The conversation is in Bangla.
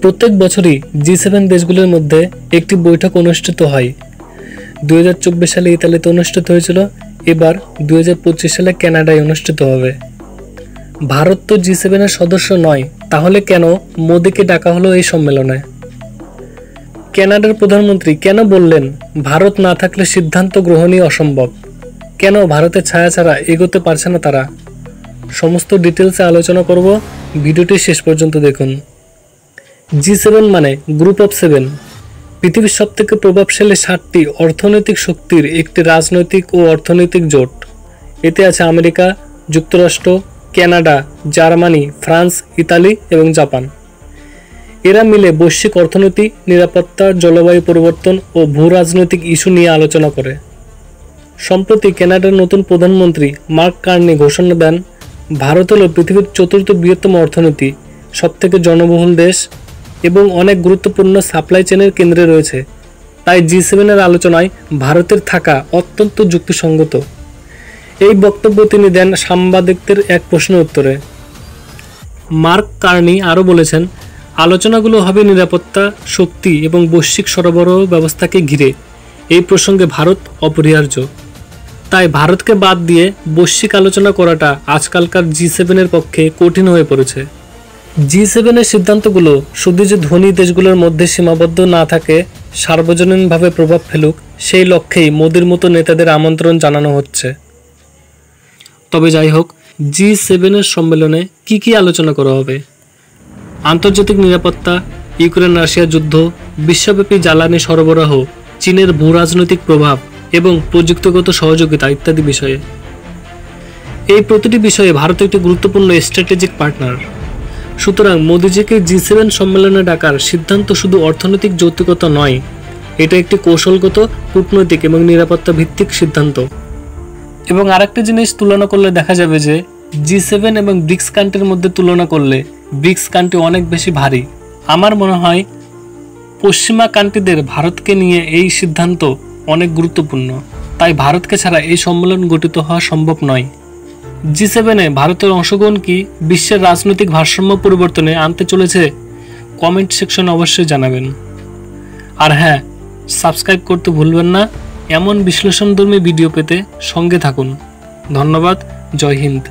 প্রত্যেক বছরই জি7 দেশগুলোর মধ্যে একটি বৈঠক অনুষ্ঠিত হয়। 2024 সালে ইতালিতে অনুষ্ঠিত হয়েছিল, এবার 2025 সালে কানাডায় অনুষ্ঠিত হবে। ভারত তো জি7-এর সদস্য নয়, তাহলে কেন মোদিকে ডাকা হলো এই সম্মেলনে? কানাডার প্রধানমন্ত্রী কেন বললেন ভারত না থাকলে সিদ্ধান্ত গ্রহণই অসম্ভব? কেন ভারতের ছায়া ছাড়া এগোতে পারছে না তারা? সমস্ত ডিটেলসে আলোচনা করব, ভিডিওটি শেষ পর্যন্ত দেখুন। জি7 মানে গ্রুপ অফ 7, পৃথিবীর সবথেকে প্রভাবশালী 7টি অর্থনৈতিক শক্তির একটি রাজনৈতিক ও অর্থনৈতিক জোট। এতে আছে আমেরিকা যুক্তরাষ্ট্র, কানাডা, জার্মানি, ফ্রান্স, ইতালি এবং জাপান। এরা মিলে বৈশ্বিক অর্থনীতি, নিরাপত্তা, জলবায়ু পরিবর্তন ও ভূ রাজনৈতিক ইস্যু নিয়ে আলোচনা করে। সম্প্রতি কানাডার নতুন প্রধানমন্ত্রী মার্ক কার্নি ঘোষণা দেন, ভারত হল পৃথিবীর 4র্থ বৃহত্তম অর্থনীতি, সবথেকে জনবহুল দেশ এবং অনেক গুরুত্বপূর্ণ সাপ্লাই চেনের কেন্দ্রে রয়েছে। তাই জি7-এর আলোচনায় ভারতের থাকা অত্যন্ত যুক্তিসঙ্গত। এই বক্তব্য তিনি দেন সাংবাদিকদের এক প্রশ্নের উত্তরে। মার্ক কার্নি আরও বলেছেন, আলোচনাগুলো হবে নিরাপত্তা, শক্তি এবং বৈশ্বিক সরবরাহ ব্যবস্থাকে ঘিরে। এই প্রসঙ্গে ভারত অপরিহার্য। তাই ভারতকে বাদ দিয়ে বৈশ্বিক আলোচনা করাটা আজকালকার জি7-এর পক্ষে কঠিন হয়ে পড়েছে। জি7-এর সিদ্ধান্তগুলো শুধু যে ধনী দেশগুলোর মধ্যে সীমাবদ্ধ না থাকে, সার্বজনীনভাবে প্রভাব ফেলুক, সেই লক্ষ্যেই মোদির মতো নেতাদের আমন্ত্রণ জানানো হচ্ছে। তবে যাই হোক, জি7-এর সম্মেলনে কি আলোচনা করা হবে? আন্তর্জাতিক নিরাপত্তা, ইউক্রেন রাশিয়া যুদ্ধ, বিশ্বব্যাপী জ্বালানি সরবরাহ, চীনের ভূ রাজনৈতিক প্রভাব এবং প্রযুক্তিগত সহযোগিতা ইত্যাদি বিষয়ে। এই প্রতিটি বিষয়ে ভারত একটি গুরুত্বপূর্ণ স্ট্র্যাটেজিক পার্টনার। সুতরাং মোদিজিকে জি7 সম্মেলনে ডাকার সিদ্ধান্ত শুধু অর্থনৈতিক যৌক্তিকতা নয়, এটা একটি কৌশলগত, কূটনৈতিক এবং নিরাপত্তা ভিত্তিক সিদ্ধান্ত। এবং আরেকটি জিনিস তুলনা করলে দেখা যাবে যে জি7 এবং ব্রিক্স কান্ট্রির মধ্যে তুলনা করলে ব্রিক্স কান্ট্রি অনেক বেশি ভারী। আমার মনে হয় পশ্চিমা কান্ট্রিদের ভারতকে নিয়ে এই সিদ্ধান্ত অনেক গুরুত্বপূর্ণ। তাই ভারতকে ছাড়া এই সম্মেলন গঠিত হওয়া সম্ভব নয়। জি7-এ ভারতের অংশগ্রহণ কি বিশ্বের রাজনৈতিক ভারসাম্য পরিবর্তনে আনতে চলেছে? কমেন্ট সেকশনে অবশ্যই জানাবেন। আর হ্যাঁ, সাবস্ক্রাইব করতে ভুলবেন না। এমন বিশ্লেষণধর্মী ভিডিও পেতে সঙ্গে থাকুন। ধন্যবাদ। জয় হিন্দ।